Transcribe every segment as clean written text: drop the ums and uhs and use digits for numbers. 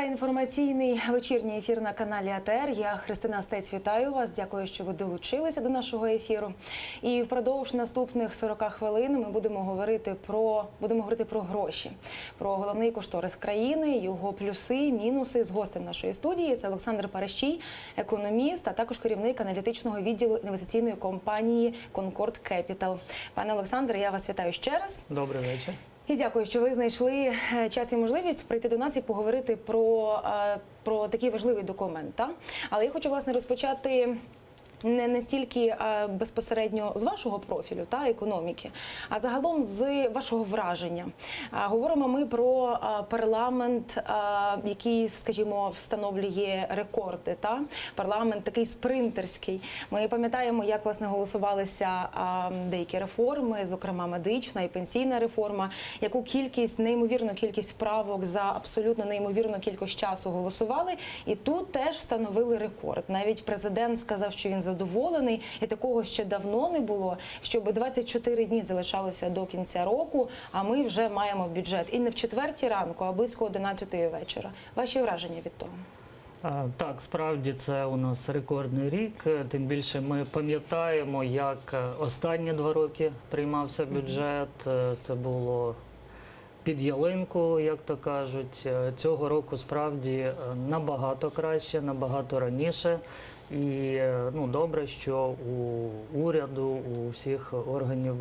Триває інформаційний вечірній ефір на каналі АТР. Я Христина Стець, вітаю вас. Дякую, що ви долучилися до нашого ефіру. І впродовж наступних 40 хвилин ми будемо говорити про гроші, про головний кошторис країни, його плюси, мінуси. З гостем нашої студії це Олександр Паращій, економіст, а також керівник аналітичного відділу інвестиційної компанії Concord Capital. Пане Олександре, я вас вітаю ще раз. Добрий вечір. І дякую, що ви знайшли час і можливість прийти до нас і поговорити про такий важливий документ. Але я хочу, власне, розпочати не стільки безпосередньо з вашого профілю та економіки, а загалом з вашого враження. Говоримо ми про парламент, який, скажімо, встановлює рекорди. Парламент такий спринтерський. Ми пам'ятаємо, як, власне, голосувалися деякі реформи, зокрема медична і пенсійна реформа, яку неймовірну кількість правок за абсолютно неймовірну кількість часу голосували. І тут теж встановили рекорд. Навіть президент сказав, що він задоволений, і такого ще давно не було, щоб 24 дні залишалося до кінця року, а ми вже маємо бюджет. І не в 4 ранку, а близько 11 вечора. Ваші враження від того? Так, справді це у нас рекордний рік, тим більше ми пам'ятаємо, як останні 2 роки приймався бюджет, це було під ялинку, як то кажуть. Цього року справді набагато краще, набагато раніше. І добре, що у уряду, у всіх органів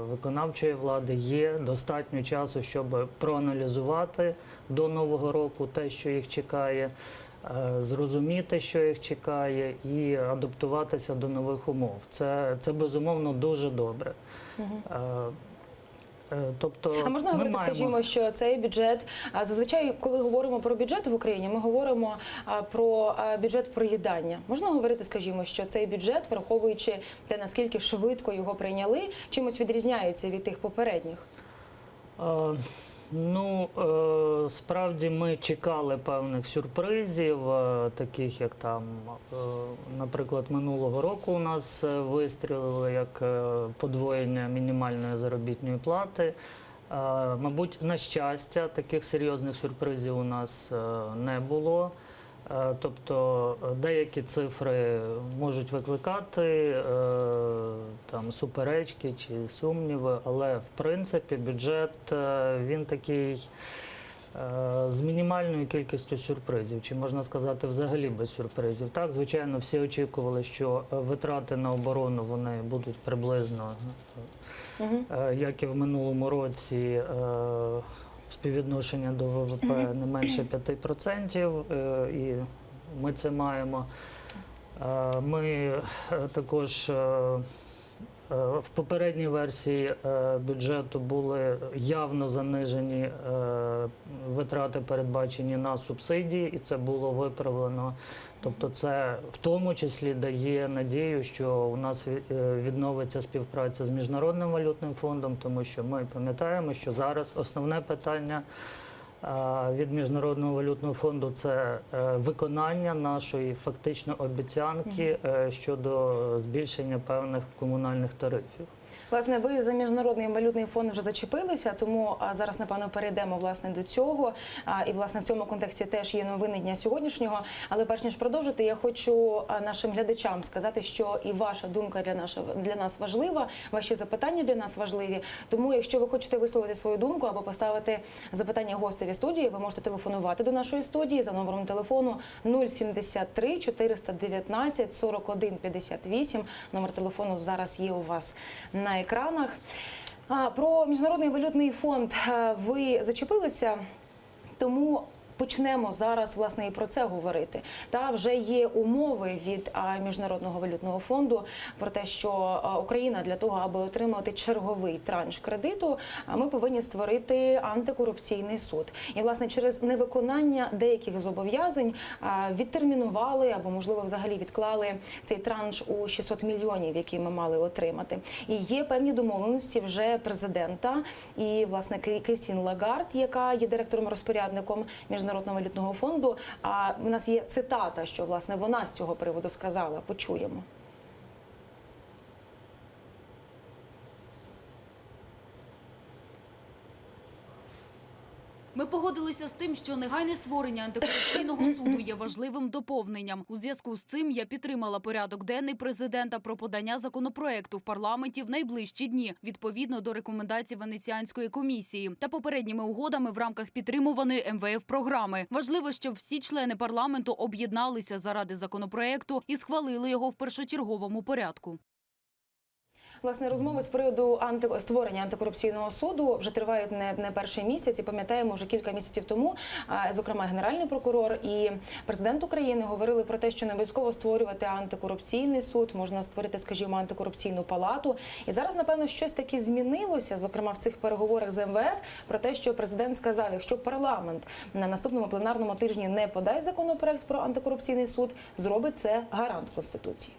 виконавчої влади є достатньо часу, щоб проаналізувати до Нового року те, що їх чекає, зрозуміти, що їх чекає, і адаптуватися до нових умов. Це безумовно дуже добре. А можна говорити, скажімо, що цей бюджет, зазвичай, коли говоримо про бюджет в Україні, ми говоримо про бюджет проїдання. Можна говорити, скажімо, що цей бюджет, враховуючи те, наскільки швидко його прийняли, чимось відрізняється від тих попередніх? Справді ми чекали певних сюрпризів, таких як наприклад, минулого року у нас вистрілили як подвоєння мінімальної заробітної плати. Мабуть, на щастя, таких серйозних сюрпризів у нас не було. Тобто деякі цифри можуть викликати суперечки чи сумніви, але в принципі бюджет він такий з мінімальною кількістю сюрпризів, чи можна сказати взагалі без сюрпризів. Так, звичайно, всі очікували, що витрати на оборону вони будуть приблизно, як і в минулому році, співвідношення до ВВП не менше 5%, і ми це маємо. Ми також в попередній версії бюджету були явно занижені витрати, передбачені на субсидії, і це було виправлено. Тобто це в тому числі дає надію, що у нас відновиться співпраця з Міжнародним валютним фондом, тому що ми пам'ятаємо, що зараз основне питання від Міжнародного валютного фонду – це виконання нашої фактично обіцянки щодо збільшення певних комунальних тарифів. Власне, ви за Міжнародний валютний фонд вже зачепилися, тому зараз, напевно, перейдемо, власне, до цього. І, власне, в цьому контексті теж є новини дня сьогоднішнього. Але перш ніж продовжити, я хочу нашим глядачам сказати, що і ваша думка для нас важлива, ваші запитання для нас важливі. Тому, якщо ви хочете висловити свою думку або поставити запитання гостеві студії, ви можете телефонувати до нашої студії за номером телефону 073 419 41 58. Номер телефону зараз є у вас на екранах. Про Міжнародний валютний фонд ви зачепилися, тому почнемо зараз, власне, і про це говорити. Вже є умови від Міжнародного валютного фонду про те, що Україна для того, аби отримати черговий транш кредиту, ми повинні створити антикорупційний суд. І, власне, через невиконання деяких зобов'язань відтермінували або, можливо, взагалі відклали цей транш у 600 мільйонів, який ми мали отримати. І є певні домовленості вже президента і, власне, Крістін Лагард, яка є директором-розпорядником Міжнародного валютного фонду. А у нас є цитата, що, власне, вона з цього приводу сказала. Почуємо. Ми погодилися з тим, що негайне створення антикорупційного суду є важливим доповненням. У зв'язку з цим я підтримала порядок денний президента про подання законопроекту в парламенті в найближчі дні, відповідно до рекомендацій Венеціанської комісії та попередніми угодами в рамках підтримуваної МВФ програми. Важливо, щоб всі члени парламенту об'єдналися заради законопроекту і схвалили його в першочерговому порядку. Власне, розмови з приводу створення антикорупційного суду вже тривають не перший місяць. І пам'ятаємо, вже кілька місяців тому, зокрема, Генеральний прокурор і президент України говорили про те, що не обов'язково створювати антикорупційний суд, можна створити, скажімо, антикорупційну палату. І зараз, напевно, щось таке змінилося, зокрема в цих переговорах з МВФ, про те, що президент сказав, якщо парламент на наступному пленарному тижні не подасть законопроект про антикорупційний суд, зробить це гарант Конституції.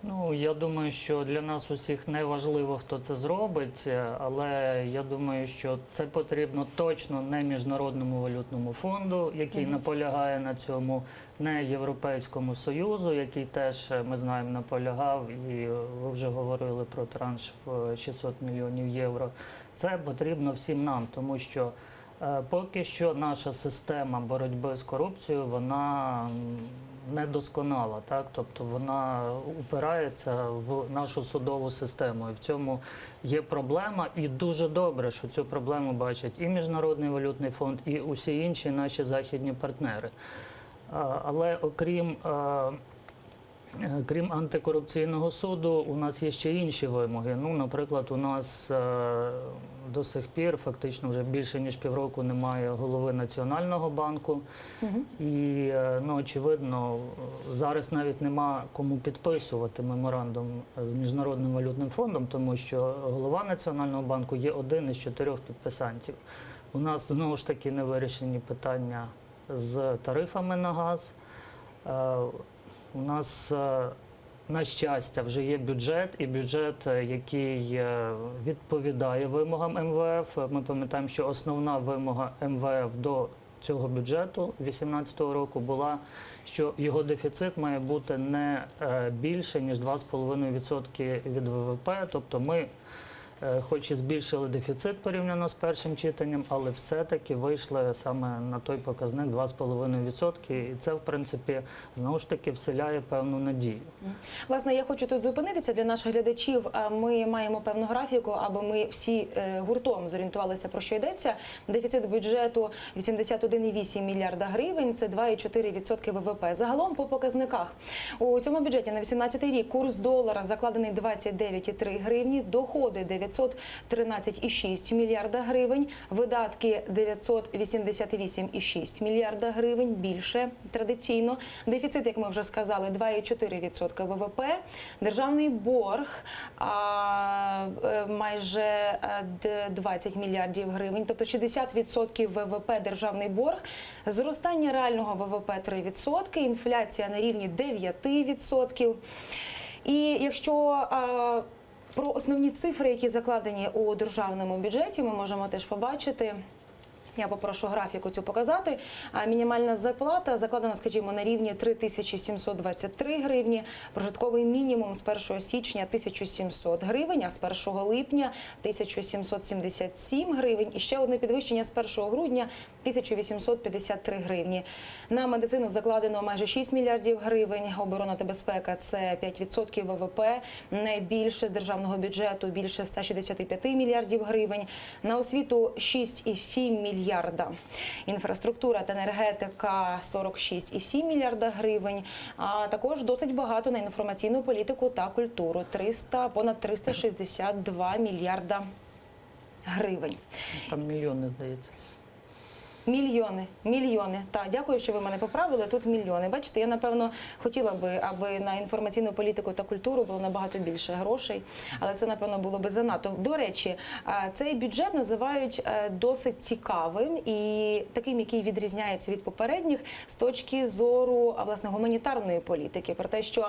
Ну, я думаю, що для нас усіх не важливо, хто це зробить, але я думаю, що це потрібно точно не Міжнародному валютному фонду, який наполягає на цьому, не Європейському Союзу, який теж, ми знаємо, наполягав, і ви вже говорили про транш в 600 мільйонів євро. Це потрібно всім нам, тому що поки що наша система боротьби з корупцією, вона недосконала, так? Тобто вона упирається в нашу судову систему. І в цьому є проблема. І дуже добре, що цю проблему бачать і Міжнародний валютний фонд, і усі інші наші західні партнери. Але крім антикорупційного суду, у нас є ще інші вимоги. Ну, наприклад, у нас до сих пір фактично вже більше ніж півроку немає голови Національного банку. І, ну, очевидно, зараз навіть нема кому підписувати меморандум з Міжнародним валютним фондом, тому що голова Національного банку є один із 4 підписантів. У нас, знову ж таки, не вирішені питання з тарифами на газ. У нас, на щастя, вже є бюджет, і бюджет, який відповідає вимогам МВФ. Ми пам'ятаємо, що основна вимога МВФ до цього бюджету 2018 року була, що його дефіцит має бути не більше, ніж 2,5% від ВВП. Тобто ми хоч і збільшили дефіцит порівняно з першим читанням, але все-таки вийшли саме на той показник 2,5%. І це, в принципі, знову ж таки вселяє певну надію. Власне, я хочу тут зупинитися для наших глядачів. Ми маємо певну графіку, аби ми всі гуртом зорієнтувалися, про що йдеться. Дефіцит бюджету 81,8 мільярда гривень, це 2,4% ВВП. Загалом по показниках. У цьому бюджеті на 2018 рік курс долара закладений 29,3 гривні, доходи 913,6 мільярда гривень, видатки 988,6 мільярда гривень, більше традиційно. Дефіцит, як ми вже сказали, 2,4% ВВП. Державний борг майже 20 мільярдів гривень, тобто 60% ВВП державний борг. Зростання реального ВВП 3%, інфляція на рівні 9%. І якщо про основні цифри, які закладені у державному бюджеті, ми можемо теж побачити. Я попрошу графіку цю показати. Мінімальна зарплата закладена, скажімо, на рівні 3723 гривні. Прожитковий мінімум з 1 січня 1700 гривень, а з 1 липня 1777 гривень. І ще одне підвищення з 1 грудня 1853 гривні. На медицину закладено майже 6 мільярдів гривень. Оборона та безпека – це 5% ВВП. Найбільше з державного бюджету – більше 165 мільярдів гривень. На освіту – 6,7 мільярда. Інфраструктура та енергетика – 46,7 мільярда гривень. А також досить багато на інформаційну політику та культуру – понад 362 мільярда гривень. Там мільйони, здається. Мільйони. Так, дякую, що ви мене поправили. Тут мільйони. Бачите, я, напевно, хотіла би, аби на інформаційну політику та культуру було набагато більше грошей, але це, напевно, було би занадто. До речі, цей бюджет називають досить цікавим і таким, який відрізняється від попередніх з точки зору, власне, гуманітарної політики. Про те, що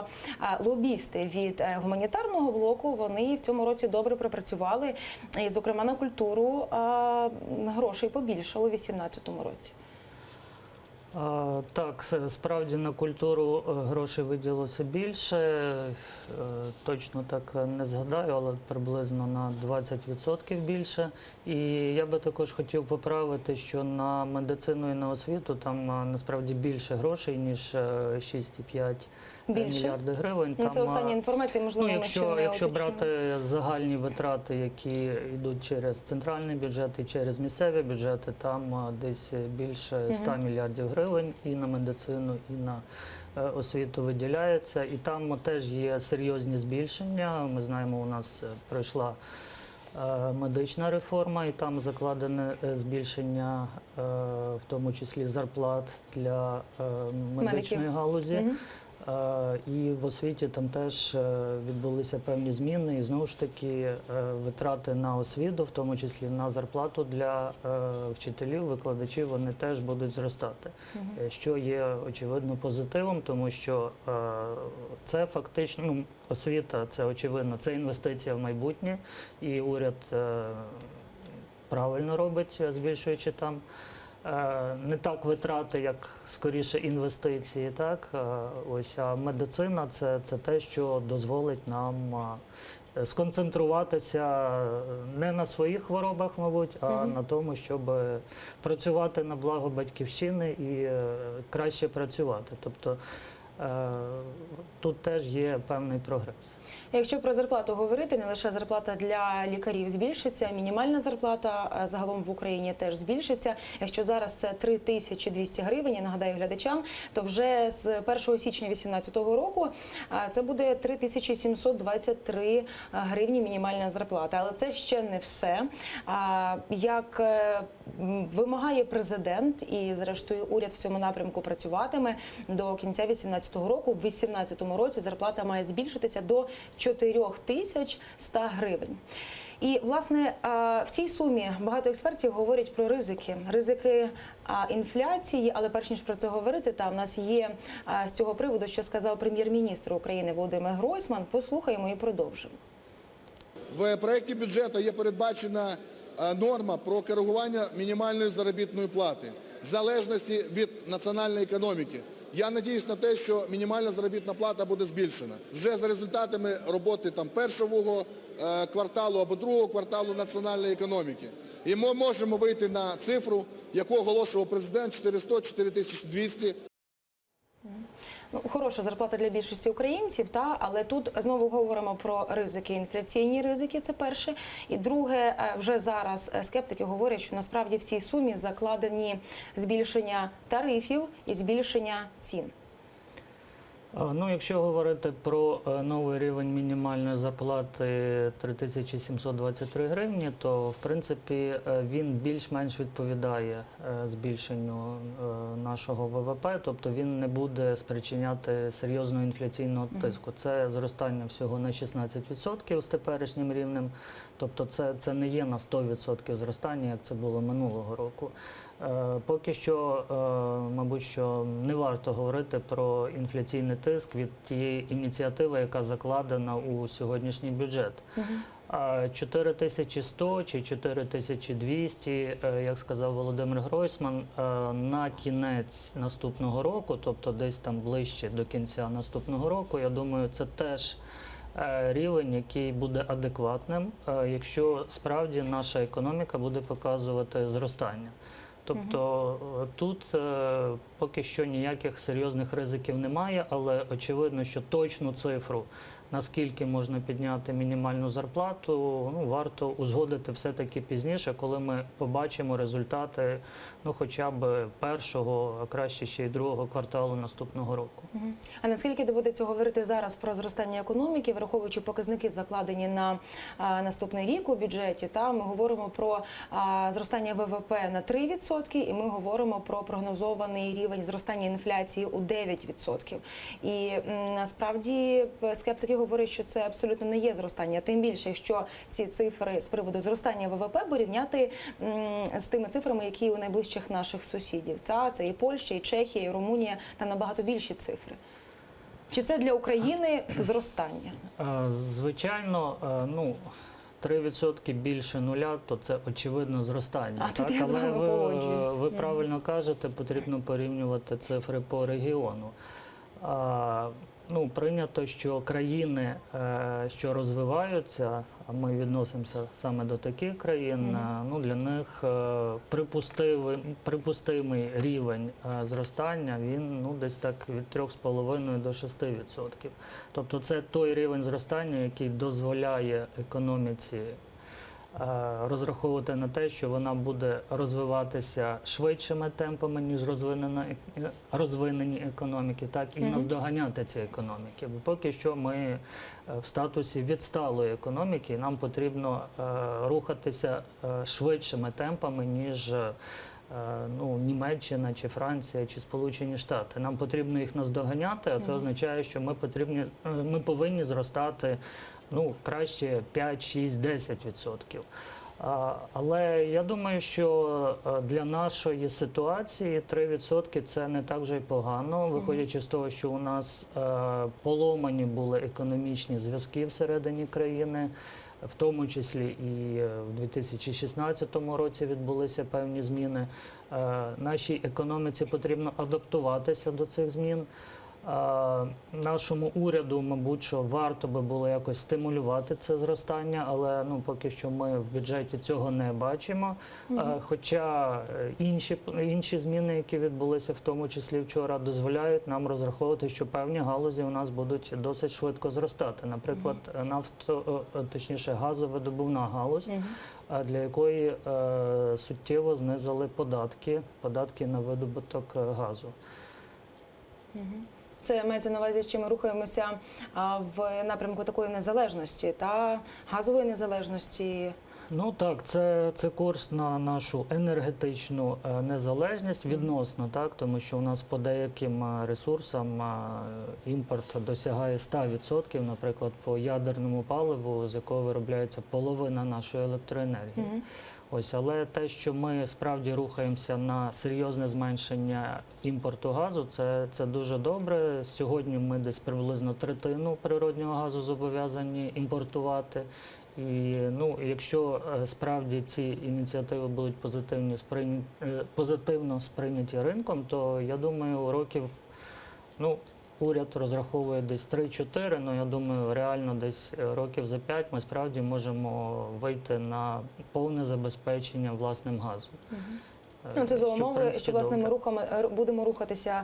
лобісти від гуманітарного блоку, вони в цьому році добре пропрацювали. І, зокрема, на культуру грошей побільшало у 2018 році. Так, справді на культуру грошей виділилося більше. Точно так не згадаю, але приблизно на 20% більше. І я би також хотів поправити, що на медицину і на освіту там насправді більше грошей, ніж 6,5 мільярди гривень. Ну, це остання інформація, можливо, ми ще не якщо уточнимо. брати загальні витрати, які йдуть через центральний бюджет і через місцеві бюджети, там десь більше 100 мільярдів гривень і на медицину, і на освіту виділяється. І там теж є серйозні збільшення. Ми знаємо, у нас пройшла медична реформа, і там закладене збільшення, в тому числі зарплат для медичної галузі. І в освіті там теж відбулися певні зміни. І знову ж таки витрати на освіту, в тому числі на зарплату для вчителів, викладачів, вони теж будуть зростати. Що є, очевидно, позитивом, тому що це фактично, ну, освіта, це очевидно, це інвестиція в майбутнє. І уряд правильно робить, збільшуючи там не так витрати, як скоріше інвестиції, так? Ось, а медицина це те, що дозволить нам сконцентруватися не на своїх хворобах, мабуть, а на тому, щоб працювати на благо батьківщини і краще працювати. Тобто тут теж є певний прогрес. Якщо про зарплату говорити, не лише зарплата для лікарів збільшиться, мінімальна зарплата загалом в Україні теж збільшиться. Якщо зараз це 3200 гривень, я нагадаю глядачам, то вже з 1 січня 2018 року це буде 3723 гривні мінімальна зарплата. Але це ще не все. Як вимагає президент і, зрештою, уряд в цьому напрямку працюватиме до кінця 2018 року, в 2018 році зарплата має збільшитися до 4100 гривень. І, власне, в цій сумі багато експертів говорять про ризики. Ризики інфляції, але перш ніж про це говорити, в нас є з цього приводу, що сказав прем'єр-міністр України Володимир Гройсман. Послухаємо і продовжимо. В проєкті бюджету є передбачена норма про коригування мінімальної заробітної плати в залежності від національної економіки. Я надіюсь на те, що мінімальна заробітна плата буде збільшена. Вже за результатами роботи першого кварталу або другого кварталу національної економіки. І ми можемо вийти на цифру, яку оголошував президент, 4100-4200. Ну, хороша зарплата для більшості українців, але тут знову говоримо про ризики, інфляційні ризики, це перше. І друге, вже зараз скептики говорять, що насправді в цій сумі закладені збільшення тарифів і збільшення цін. Ну, якщо говорити про новий рівень мінімальної зарплати 3723 гривні, то, в принципі, він більш-менш відповідає збільшенню нашого ВВП, тобто він не буде спричиняти серйозного інфляційного тиску. Це зростання всього на 16% з теперішнім рівнем, тобто це не є на 100% зростання, як це було минулого року. Поки що, мабуть, що не варто говорити про інфляційний тиск від тієї ініціативи, яка закладена у сьогоднішній бюджет. 4100 чи 4200, як сказав Володимир Гройсман, на кінець наступного року, тобто десь там ближче до кінця наступного року, я думаю, це теж рівень, який буде адекватним, якщо справді наша економіка буде показувати зростання. Тобто тут поки що ніяких серйозних ризиків немає, але очевидно, що точну цифру, наскільки можна підняти мінімальну зарплату, варто узгодити все-таки пізніше, коли ми побачимо результати хоча б першого, а краще ще й другого кварталу наступного року. А наскільки доводиться говорити зараз про зростання економіки, враховуючи показники, закладені на наступний рік у бюджеті, ми говоримо про зростання ВВП на 3%, і ми говоримо про прогнозований рівень зростання інфляції у 9%. І насправді скептики говорять, що це абсолютно не є зростання. Тим більше, якщо ці цифри з приводу зростання ВВП порівняти з тими цифрами, які у найближчих наших сусідів. Це і Польща, і Чехія, і Румунія, та набагато більші цифри. Чи це для України зростання? Звичайно, 3% більше нуля, то це очевидно зростання. А тут я з Але вами погоджуюсь. ви правильно кажете, потрібно порівнювати цифри по регіону. Ну, прийнято, що країни, що розвиваються, а ми відносимося саме до таких країн, ну, для них припустимий рівень зростання, він ну, десь так від 3,5 до 6%. Тобто це той рівень зростання, який дозволяє економіці розраховувати на те, що вона буде розвиватися швидшими темпами, ніж розвинені економіки, так і наздоганяти ці економіки. Бо поки що ми в статусі відсталої економіки, і нам потрібно рухатися швидшими темпами, ніж ну, Німеччина, чи Франція, чи Сполучені Штати. Нам потрібно їх наздоганяти, а це означає, що ми повинні зростати ну, краще 5, 6, 10%. Але я думаю, що для нашої ситуації 3% це не так вже й погано, виходячи з того, що у нас поломані були економічні зв'язки всередині країни, в тому числі і в 2016 році відбулися певні зміни. Нашій економіці потрібно адаптуватися до цих змін. Нашому уряду, мабуть, що варто би було якось стимулювати це зростання, але ну, поки що ми в бюджеті цього не бачимо. Хоча інші зміни, які відбулися, в тому числі вчора, дозволяють нам розраховувати, що певні галузі у нас будуть досить швидко зростати. Наприклад, точніше, газовидобувна галузь, для якої суттєво знизили податки на видобуток газу. Це мається на увазі, що ми рухаємося в напрямку такої незалежності та газової незалежності. Ну так, це курс на нашу енергетичну незалежність відносно, так, тому що у нас по деяким ресурсам імпорт досягає 100%, наприклад, по ядерному паливу, з якого виробляється половина нашої електроенергії. Ось, але те, що ми справді рухаємося на серйозне зменшення імпорту газу, це дуже добре. Сьогодні ми десь приблизно третину природнього газу зобов'язані імпортувати. І ну, якщо справді ці ініціативи будуть позитивно сприйняті ринком, то я думаю, років, ну, уряд розраховує десь 3-4, але я думаю, реально десь років за 5 ми справді можемо вийти на повне забезпечення власним газом. Ну, це за Що, в умови, принципі, що власне ми добре. будемо рухатися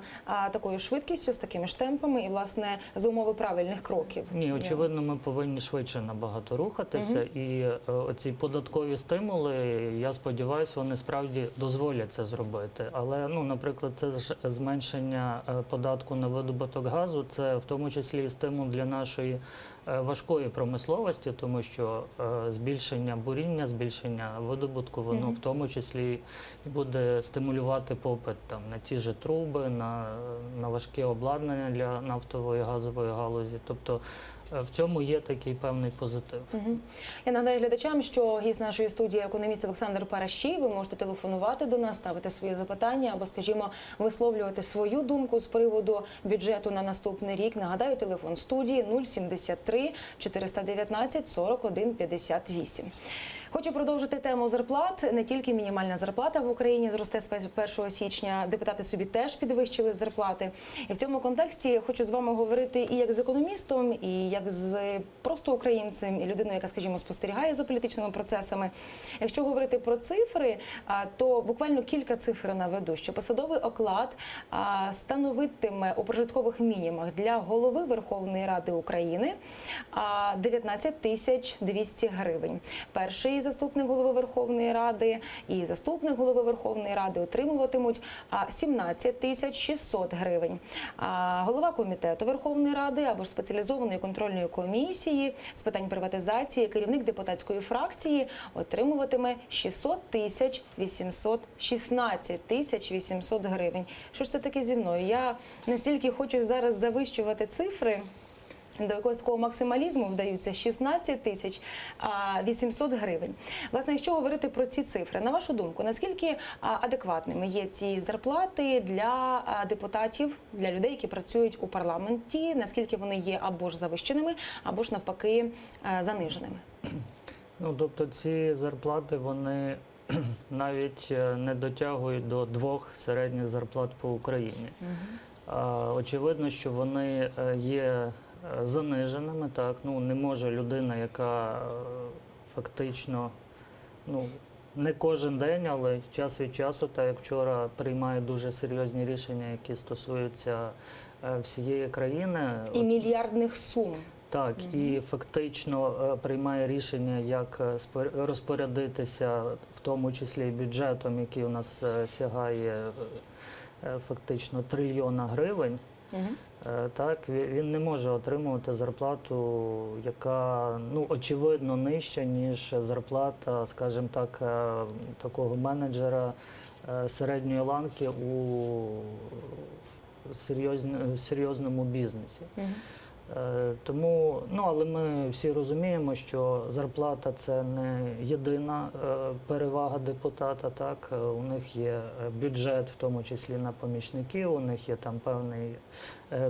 такою швидкістю, з такими ж темпами, і власне за умови правильних кроків. Ні, очевидно, ми повинні швидше набагато рухатися, і оці податкові стимули, я сподіваюся, вони справді дозволять це зробити. Але, ну, наприклад, це зменшення податку на видобуток газу, це в тому числі і стимул для нашої важкої промисловості, тому що збільшення буріння, збільшення видобутку, воно в тому числі і буде стимулювати попит там на ті ж труби, на важке обладнання для нафтової, газової галузі. Тобто в цьому є такий певний позитив. Я нагадаю глядачам, що гість нашої студії економіст Олександр Паращій. Ви можете телефонувати до нас, ставити свої запитання або, скажімо, висловлювати свою думку з приводу бюджету на наступний рік. Нагадаю, телефон студії 073 419 41 58. Хочу продовжити тему зарплат. Не тільки мінімальна зарплата в Україні зросте з 1 січня. Депутати собі теж підвищили зарплати. І в цьому контексті хочу з вами говорити і як з економістом, і як з просто українцем, і людиною, яка, скажімо, спостерігає за політичними процесами. Якщо говорити про цифри, то буквально кілька цифр наведу, що посадовий оклад становитиме у прожиткових мінімумах для голови Верховної Ради України 19 тисяч 200 гривень. Перший заступник голови Верховної Ради і заступник голови Верховної Ради отримуватимуть 17 тисяч 600 гривень. Голова комітету Верховної Ради або ж спеціалізованої контрольної комісії з питань приватизації, керівник депутатської фракції отримуватиме 600 тисяч 800, 16 тисяч 800 гривень. Що ж це таке зі мною? Я настільки хочу зараз завищувати цифри, до якогось такого максималізму вдаються 16 тисяч 800 гривень. Власне, якщо говорити про ці цифри, на вашу думку, наскільки адекватними є ці зарплати для депутатів, для людей, які працюють у парламенті, наскільки вони є або ж завищеними, або ж навпаки заниженими? Ну, тобто ці зарплати, вони навіть не дотягують до 2 середніх зарплат по Україні. Очевидно, що вони є заниженими. Так? Ну, не може людина, яка фактично, ну, не кожен день, але час від часу, так як вчора, приймає дуже серйозні рішення, які стосуються всієї країни. І мільярдних сум. Так, і фактично приймає рішення, як розпорядитися, в тому числі і бюджетом, який у нас сягає фактично 1 трильйона гривень. Так, він не може отримувати зарплату, яка, ну, очевидно нижча, ніж зарплата, скажімо так, такого менеджера середньої ланки у серйозному бізнесі. Тому, ну, але ми всі розуміємо, що зарплата – це не єдина перевага депутата. Так? У них є бюджет, в тому числі на помічників, у них є там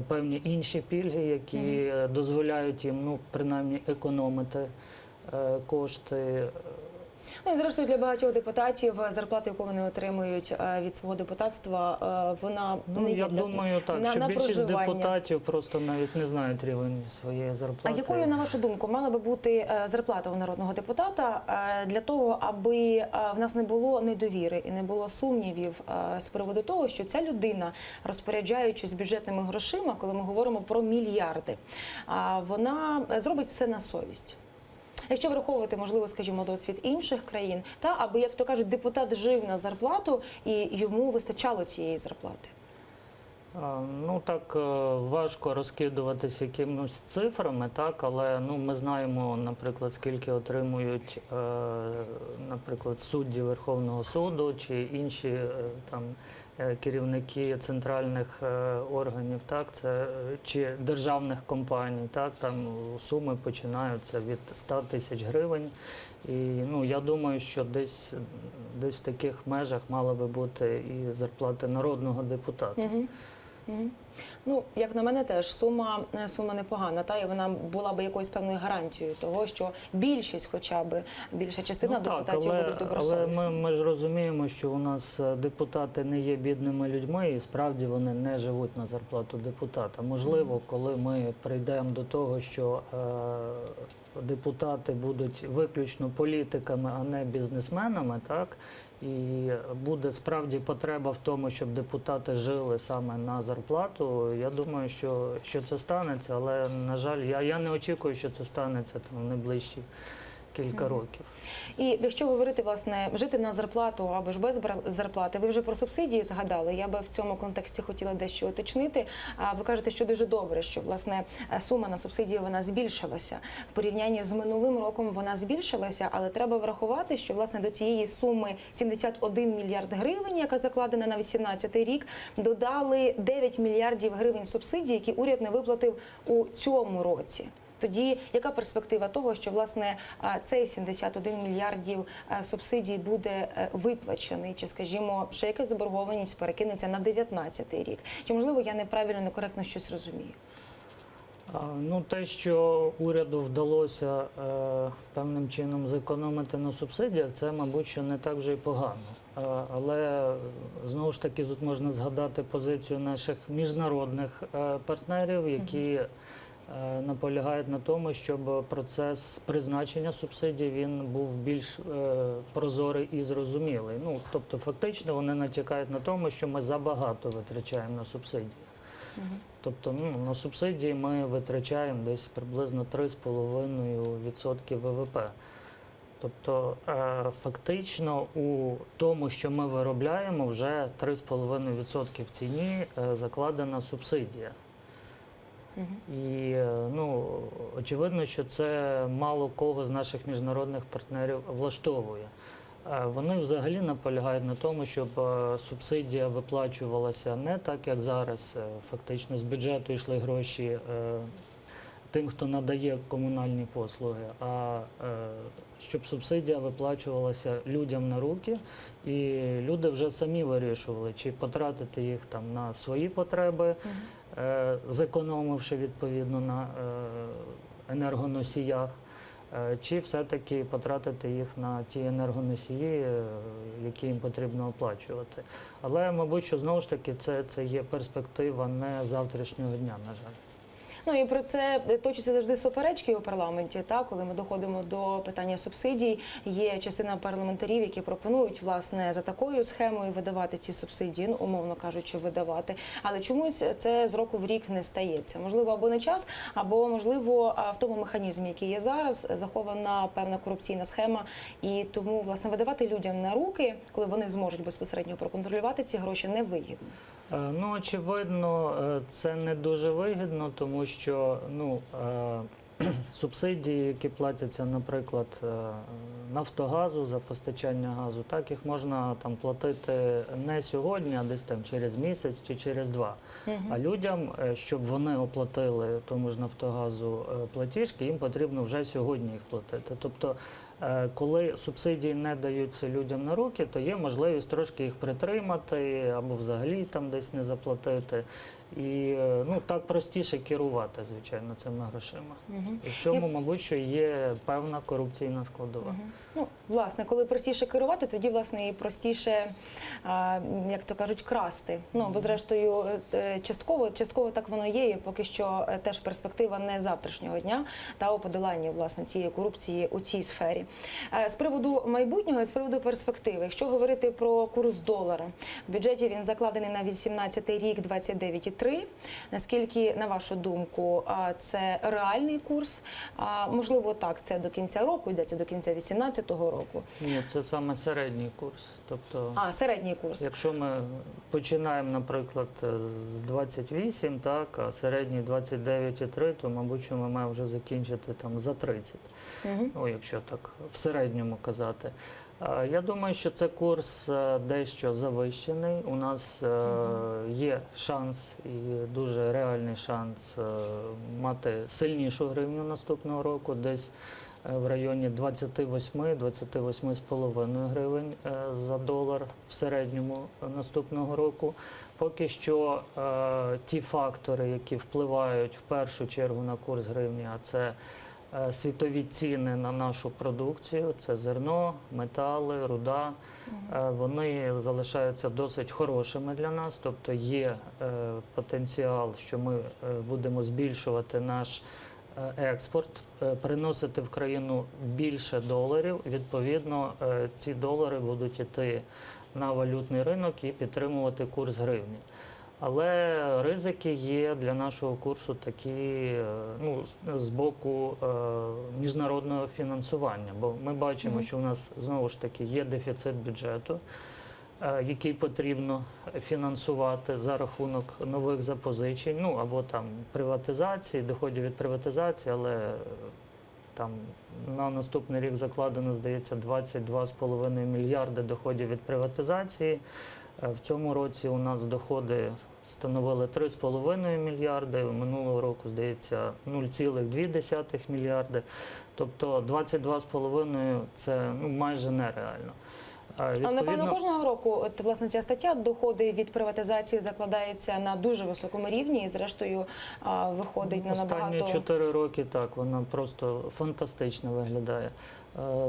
певні інші пільги, які дозволяють їм, ну, принаймні, економити кошти. Ну і зрештою для багатьох депутатів зарплата, яку вони отримують від свого депутатства, вона не є я для думаю, так, що на більшість проживання. депутатів просто навіть не знають рівень своєї А зарплати. якою, на вашу думку, мала би бути зарплата у народного депутата для того, аби в нас не було недовіри і не було сумнівів з приводу того, що ця людина, розпоряджаючись бюджетними грошима, коли ми говоримо про мільярди, вона зробить все на совість? Якщо враховувати, можливо, скажімо, досвід інших країн, та аби, як то кажуть, депутат жив на зарплату і йому вистачало цієї зарплати. Ну, так важко розкидуватися якимось цифрами, так, але, ну, ми знаємо, наприклад, скільки отримують, наприклад, судді Верховного суду чи інші там керівники центральних органів, так, це чи державних компаній, так, там суми починаються від 100 тисяч гривень. І, ну, я думаю, що десь в таких межах мала би бути і зарплата народного депутата. Ну, як на мене, теж сума непогана, та і вона була би якоюсь певною гарантією того, що більшість, хоча б більша частина депутатів будуть добросовісні. Але ми ж розуміємо, що у нас депутати не є бідними людьми, і справді вони не живуть на зарплату депутата. Можливо, коли ми прийдемо до того, що депутати будуть виключно політиками, а не бізнесменами, так, і буде справді потреба в тому, щоб депутати жили саме на зарплату, я думаю, що це станеться, але, на жаль, я не очікую, що це станеться там в найближчі кілька років. І якщо говорити, власне, жити на зарплату або ж без зарплати, ви вже про субсидії згадали, я би в цьому контексті хотіла дещо уточнити. Ви кажете, що дуже добре, що, власне, сума на субсидії, вона збільшилася. В порівнянні з минулим роком вона збільшилася, але треба врахувати, що, власне, до цієї суми 71 мільярд гривень, яка закладена на 2018 рік, додали 9 мільярдів гривень субсидій, які уряд не виплатив у цьому році. Тоді яка перспектива того, що, власне, цей 71 мільярдів субсидій буде виплачений? Чи, скажімо, ще якась заборгованість перекинеться на 2019 рік? Чи, можливо, я неправильно, некоректно щось розумію? Ну, те, що уряду вдалося певним чином зекономити на субсидіях, це, мабуть, що не так вже й погано. Але, знову ж таки, тут можна згадати позицію наших міжнародних партнерів, які наполягають на тому, щоб процес призначення субсидій він був більш прозорий і зрозумілий. Ну, тобто, фактично, вони натякають на тому, що ми забагато витрачаємо на субсидії. Тобто, ну, на субсидії ми витрачаємо десь приблизно 3,5% ВВП. Тобто, фактично, у тому, що ми виробляємо, вже 3,5% в ціні закладена субсидія. І, ну, очевидно, що це мало кого з наших міжнародних партнерів влаштовує. Вони взагалі наполягають на тому, щоб субсидія виплачувалася не так, як зараз. Фактично з бюджету йшли гроші тим, хто надає комунальні послуги, а щоб субсидія виплачувалася людям на руки, і люди вже самі вирішували, чи потратити їх там на свої потреби, зекономивши відповідно на енергоносіях, чи все-таки потратити їх на ті енергоносії, які їм потрібно оплачувати. Але, мабуть, що знову ж таки це є перспектива не завтрашнього дня, на жаль. Ну і про це точаться завжди суперечки у парламенті. Коли ми доходимо до питання субсидій, є частина парламентарів, які пропонують власне за такою схемою видавати ці субсидії, ну умовно кажучи, видавати. Але чомусь це з року в рік не стається. Можливо, або не час, або можливо в тому механізмі, який є зараз, захована певна корупційна схема, і тому власне видавати людям на руки, коли вони зможуть безпосередньо проконтролювати ці гроші, не вигідно. Ну, очевидно, це не дуже вигідно, тому що субсидії, які платяться, наприклад, Нафтогазу за постачання газу, так їх можна там платити не сьогодні, а десь там через місяць чи через два. А людям, щоб вони оплатили тому ж Нафтогазу платіжки, їм потрібно вже сьогодні їх платити. Тобто, коли субсидії не даються людям на руки, то є можливість трошки їх притримати або взагалі там десь не заплатити. І так простіше керувати, звичайно, цими грошима. І в цьому, мабуть, що є певна корупційна складова. Ну, власне, коли простіше керувати, тоді, власне, і простіше, як то кажуть, красти. Ну, бо, зрештою, частково так воно є, і поки що теж перспектива не завтрашнього дня та у подоланні, власне, цієї корупції у цій сфері. З приводу майбутнього і з приводу перспективи, якщо говорити про курс долара, в бюджеті він закладений на 18-й рік 29,3. Наскільки, на вашу думку, це реальний курс? Можливо, так, це до кінця року, йдеться до кінця 18-го року. Ні, це саме середній курс. Тобто, середній курс. Якщо ми починаємо, наприклад, з 28, так, а середній 29,3, то, мабуть, що ми маємо вже закінчити там за 30. Ну, якщо так в середньому казати. Я думаю, що це курс дещо завищений. У нас є шанс і дуже реальний шанс мати сильнішу гривню наступного року, десь в районі 28-28,5 гривень за долар в середньому наступного року. Поки що ті фактори, які впливають в першу чергу на курс гривні, а це світові ціни на нашу продукцію, це зерно, метали, руда, вони залишаються досить хорошими для нас, тобто є потенціал, що ми будемо збільшувати наш експорт, приносити в країну більше доларів, відповідно ці долари будуть йти на валютний ринок і підтримувати курс гривні. Але ризики є для нашого курсу такі з боку міжнародного фінансування, бо ми бачимо, що у нас знову ж таки є дефіцит бюджету, який потрібно фінансувати за рахунок нових запозичень, або там приватизації, доходів від приватизації, але там на наступний рік закладено, здається, 22,5 мільярди доходів від приватизації. В цьому році у нас доходи становили 3,5 мільярди, минулого року, здається, 0,2 мільярди. Тобто 22,5 – це майже нереально. Але, напевно, кожного року власне ця стаття «Доходи від приватизації» закладається на дуже високому рівні і, зрештою, виходить на набагато… Останні 4 роки, так, вона просто фантастично виглядає.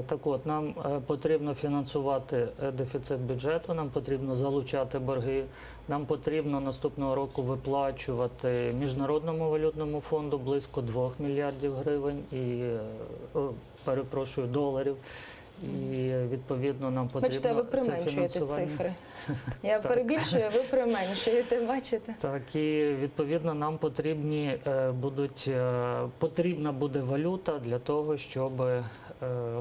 Так от, нам потрібно фінансувати дефіцит бюджету, нам потрібно залучати борги, нам потрібно наступного року виплачувати Міжнародному валютному фонду близько 2 мільярдів гривень доларів. І, відповідно, нам потрібно бачите, ви применшуєте цифри. Я перебільшую, ви применшуєте, бачите? Так, і, відповідно, нам потрібна буде валюта для того, щоб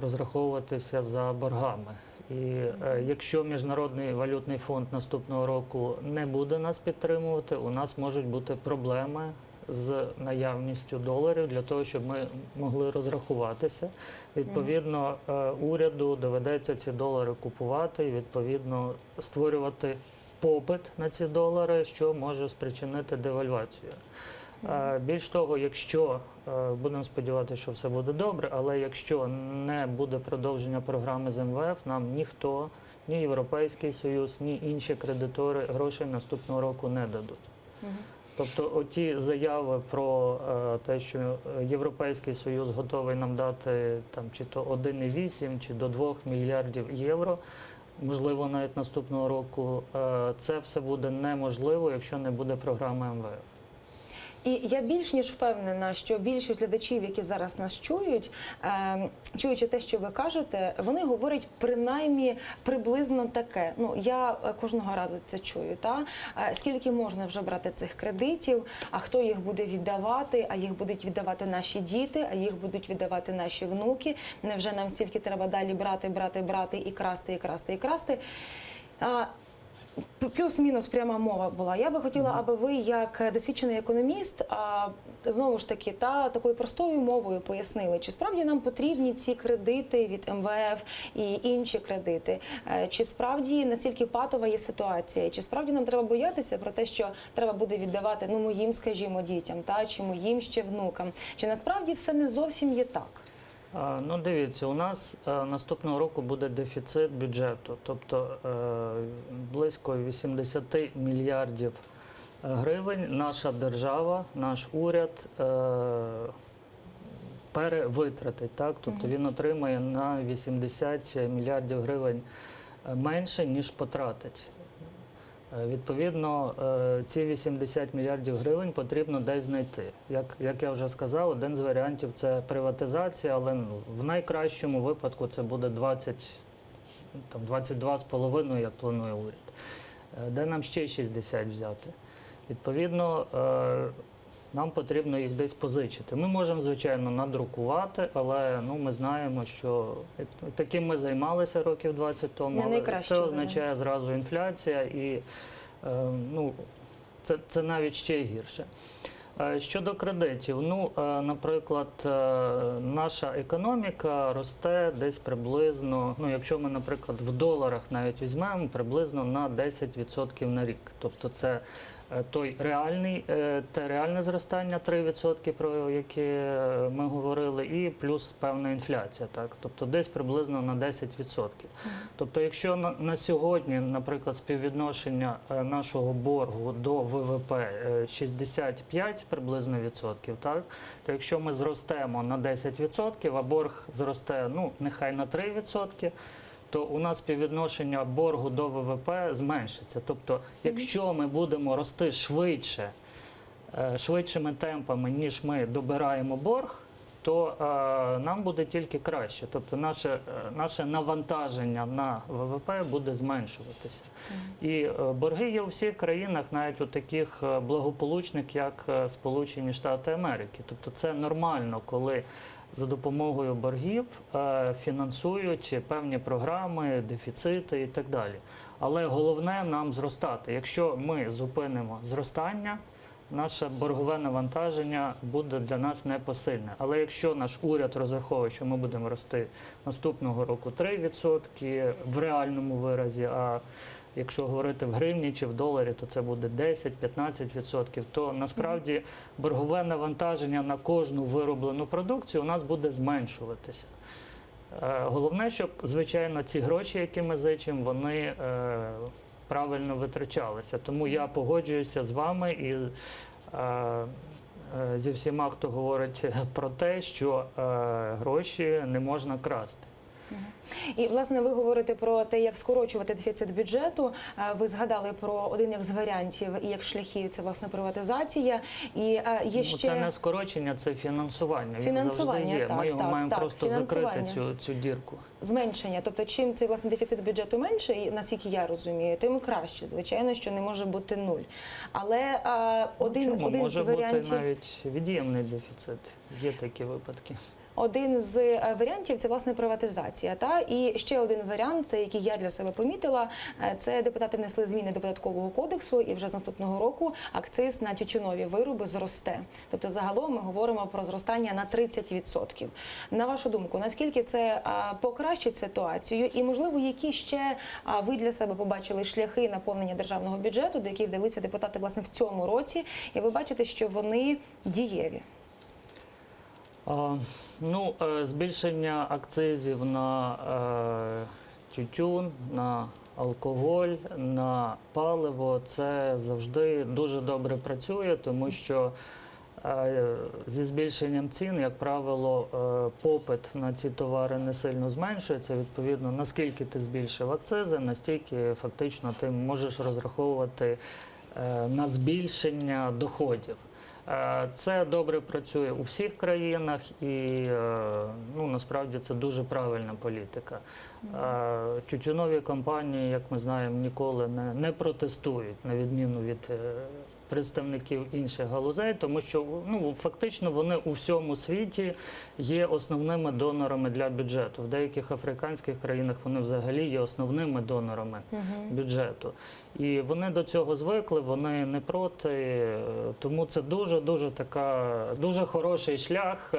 розраховуватися за боргами. І якщо Міжнародний валютний фонд наступного року не буде нас підтримувати, у нас можуть бути проблеми з наявністю доларів для того, щоб ми могли розрахуватися. Відповідно, уряду доведеться ці долари купувати і, відповідно, створювати попит на ці долари, що може спричинити девальвацію. Більш того, якщо, будемо сподіватися, що все буде добре, але якщо не буде продовження програми з МВФ, нам ніхто, ні Європейський Союз, ні інші кредитори грошей наступного року не дадуть. Тобто оті заяви про те, що Європейський Союз готовий нам дати там чи то 1,8 чи до 2 мільярдів євро, можливо, навіть наступного року, це все буде неможливо, якщо не буде програми МВФ. І я більш ніж впевнена, що більшість глядачів, які зараз нас чують, чуючи те, що ви кажете, вони говорять принаймні приблизно таке. Ну, я кожного разу це чую. Скільки можна вже брати цих кредитів, а хто їх буде віддавати, а їх будуть віддавати наші діти, а їх будуть віддавати наші внуки. Невже нам стільки треба далі брати і красти? Плюс-мінус пряма мова була. Я би хотіла, аби ви, як досвідчений економіст, знову ж таки, такою простою мовою пояснили, чи справді нам потрібні ці кредити від МВФ і інші кредити, чи справді настільки патова є ситуація, чи справді нам треба боятися про те, що треба буде віддавати моїм, скажімо, дітям, чи моїм ще внукам, чи насправді все не зовсім є так? Ну, дивіться, у нас наступного року буде дефіцит бюджету, тобто близько 80 мільярдів гривень наша держава, наш уряд перевитратить, так? Тобто він отримає на 80 мільярдів гривень менше, ніж потратить. Відповідно, ці 80 мільярдів гривень потрібно десь знайти. Як я вже сказав, один з варіантів – це приватизація, але в найкращому випадку це буде 22,5, як планує уряд. Де нам ще 60 взяти? Відповідно, нам потрібно їх десь позичити. Ми можемо, звичайно, надрукувати, але ми знаємо, що таким ми займалися років 20 тому. Але це означає зразу інфляція і це навіть ще гірше. Щодо кредитів, наприклад, наша економіка росте десь приблизно, якщо ми, наприклад, в доларах навіть візьмемо, приблизно на 10% на рік. Тобто це те реальне зростання 3%, про яке ми говорили, і плюс певна інфляція. Так? Тобто десь приблизно на 10%. Тобто якщо на сьогодні, наприклад, співвідношення нашого боргу до ВВП 65 приблизно відсотків, так? То якщо ми зростемо на 10%, а борг зросте, нехай на 3%, то у нас співвідношення боргу до ВВП зменшиться. Тобто, якщо ми будемо рости швидшими темпами, ніж ми добираємо борг, то нам буде тільки краще. Тобто наше навантаження на ВВП буде зменшуватися. І борги є у всіх країнах, навіть у таких благополучних, як Сполучені Штати Америки. Тобто це нормально, коли за допомогою боргів фінансують певні програми, дефіцити і так далі. Але головне нам зростати. Якщо ми зупинимо зростання, наше боргове навантаження буде для нас непосильне. Але якщо наш уряд розраховує, що ми будемо рости наступного року 3% в реальному виразі, а якщо говорити в гривні чи в доларі, то це буде 10-15%, то насправді боргове навантаження на кожну вироблену продукцію у нас буде зменшуватися. Головне, щоб, звичайно, ці гроші, які ми зичимо, вони правильно витрачалися. Тому я погоджуюся з вами і зі всіма, хто говорить про те, що гроші не можна красти. І, власне, ви говорите про те, як скорочувати дефіцит бюджету. Ви згадали про один як з варіантів і як шляхів – це, власне, приватизація. І є ще... Це не скорочення, це фінансування. Фінансування, він завжди є. Ми його маємо просто закрити цю дірку. Зменшення. Тобто, чим цей, власне, дефіцит бюджету менше, і, наскільки я розумію, тим краще. Звичайно, що не може бути нуль. Але один з варіантів... Може бути навіть від'ємний дефіцит. Є такі випадки. Один з варіантів – це, власне, приватизація. І ще один варіант, це який я для себе помітила, це депутати внесли зміни до Податкового кодексу, і вже з наступного року акциз на тютюнові вироби зросте. Тобто, загалом ми говоримо про зростання на 30%. На вашу думку, наскільки це покращить ситуацію? І, можливо, які ще ви для себе побачили шляхи наповнення державного бюджету, до яких вдалися депутати, власне, в цьому році, і ви бачите, що вони дієві? Збільшення акцизів на тютюн, на алкоголь, на паливо, це завжди дуже добре працює, тому що зі збільшенням цін, як правило, попит на ці товари не сильно зменшується. Відповідно, наскільки ти збільшив акцизи, настільки фактично ти можеш розраховувати на збільшення доходів. Це добре працює у всіх країнах і насправді це дуже правильна політика. Тютюнові компанії, як ми знаємо, ніколи не протестують, на відміну від представників інших галузей, тому що фактично вони у всьому світі є основними донорами для бюджету. В деяких африканських країнах вони взагалі є основними донорами бюджету. І вони до цього звикли, вони не проти, тому це дуже хороший шлях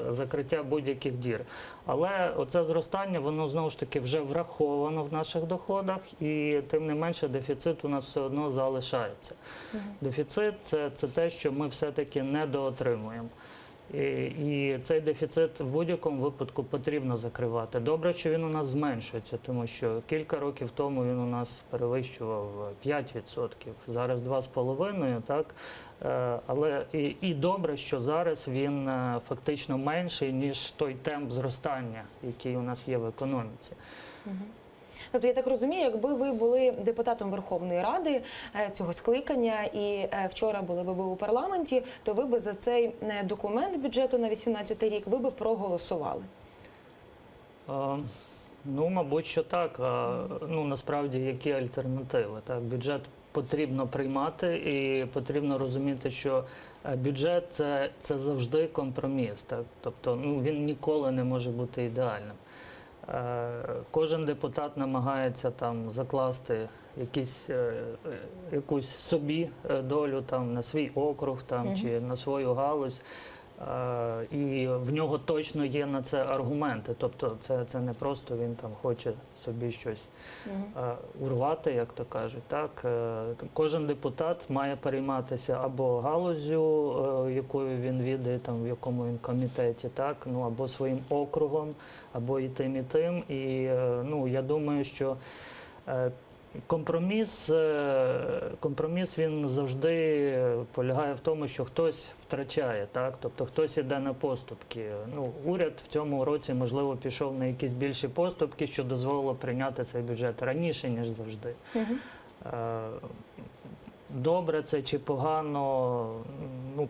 закриття будь-яких дір. Але оце зростання, воно знову ж таки вже враховано в наших доходах, і тим не менше дефіцит у нас все одно залишається. Дефіцит – це те, що ми все-таки недоотримуємо. І цей дефіцит в будь-якому випадку потрібно закривати. Добре, що він у нас зменшується, тому що кілька років тому він у нас перевищував 5%, зараз 2,5%, так? Але і добре, що зараз він фактично менший, ніж той темп зростання, який у нас є в економіці. Тобто, я так розумію, якби ви були депутатом Верховної Ради цього скликання і вчора були б ви у парламенті, то ви б за цей документ бюджету на 2018 рік ви б проголосували? Мабуть, що так. Насправді, які альтернативи? Так, бюджет потрібно приймати і потрібно розуміти, що бюджет – це завжди компроміс. Так? Тобто, він ніколи не може бути ідеальним. Кожен депутат намагається там закласти якусь собі долю там, на свій округ там, чи на свою галузь. І в нього точно є на це аргументи. Тобто це не просто він там хоче собі щось урвати, як то кажуть. Так? Кожен депутат має перейматися або галуззю, якою він відає, там, в якому він комітеті, так? Або своїм округом, або і тим, і тим. І я думаю, що компроміс він завжди полягає в тому, що хтось втрачає, так? Тобто хтось іде на поступки. Уряд в цьому році, можливо, пішов на якісь більші поступки, що дозволило прийняти цей бюджет раніше, ніж завжди. Добре це чи погано,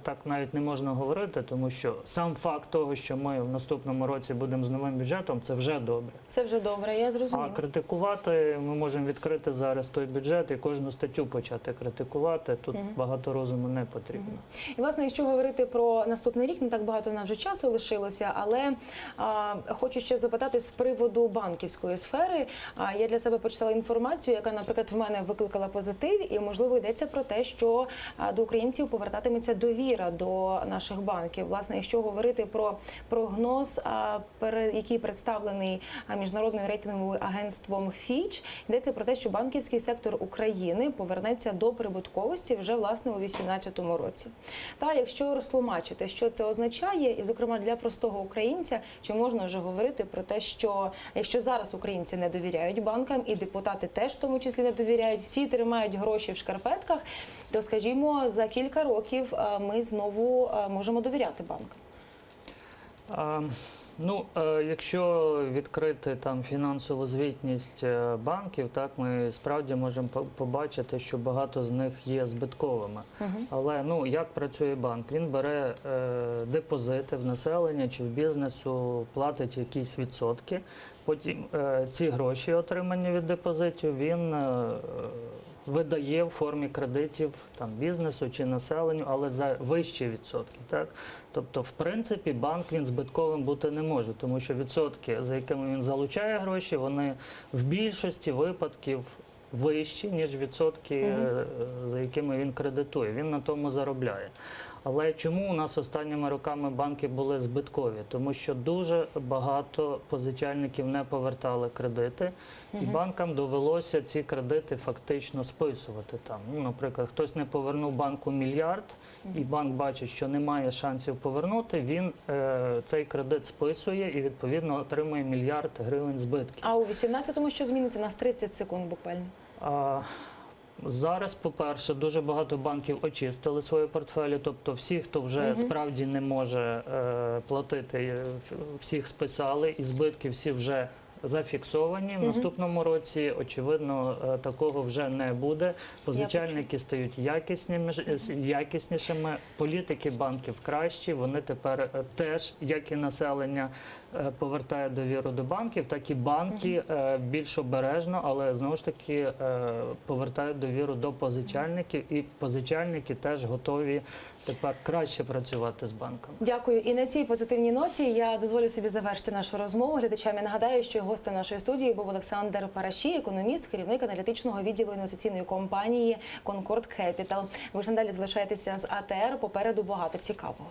так навіть не можна говорити, тому що сам факт того, що ми в наступному році будемо з новим бюджетом, це вже добре. Це вже добре, я зрозуміла. А критикувати ми можемо відкрити зараз той бюджет і кожну статтю почати критикувати. Тут багато розуму не потрібно. І, власне, якщо говорити про наступний рік, не так багато в нас вже часу лишилося, але хочу ще запитати з приводу банківської сфери. Я для себе почитала інформацію, яка, наприклад, в мене викликала позитив, і, можливо, йдеться про те, що до українців повертатиметься довіра до наших банків. Власне, якщо говорити про прогноз, який представлений міжнародним рейтинговим агентством Fitch, йдеться про те, що банківський сектор України повернеться до прибутковості вже, власне, у 2018 році. Та якщо розтлумачити, що це означає, і, зокрема, для простого українця, чи можна вже говорити про те, що якщо зараз українці не довіряють банкам, і депутати теж в тому числі не довіряють, всі тримають гроші в шкарпетках, то, скажімо, за кілька років ми знову можемо довіряти банкам? Якщо відкрити там фінансову звітність банків, так, ми справді можемо побачити, що багато з них є збитковими. Але як працює банк? Він бере депозити в населення чи в бізнесу, платить якісь відсотки, потім ці гроші, отримані від депозитів, він видає в формі кредитів там, бізнесу чи населенню, але за вищі відсотки. Так? Тобто, в принципі, банк він збитковим бути не може, тому що відсотки, за якими він залучає гроші, вони в більшості випадків вищі, ніж відсотки, за якими він кредитує. Він на тому заробляє. Але чому у нас останніми роками банки були збиткові? Тому що дуже багато позичальників не повертали кредити, і банкам довелося ці кредити фактично списувати там. Ну, наприклад, хтось не повернув банку мільярд, і банк бачить, що немає шансів повернути, він цей кредит списує і, відповідно, отримує мільярд гривень збитків. А у 18-му що зміниться? У нас 30 секунд буквально. Зараз, по-перше, дуже багато банків очистили свої портфелі, тобто всі, хто вже справді не може платити, всіх списали, і збитки всі вже зафіксовані. В наступному році, очевидно, такого вже не буде. Позичальники стають якіснішими, політики банків кращі, вони тепер теж, як і населення, повертають довіру до банків, так і банки більш обережно, але знову ж таки повертають довіру до позичальників, і позичальники теж готові тепер краще працювати з банками. Дякую. І на цій позитивній ноті я дозволю собі завершити нашу розмову. Глядачам я нагадаю, що гостем нашої студії був Олександр Парашій, економіст, керівник аналітичного відділу інвестиційної компанії Concord Capital. Ви ж надалі залишаєтеся з АТР, попереду багато цікавого.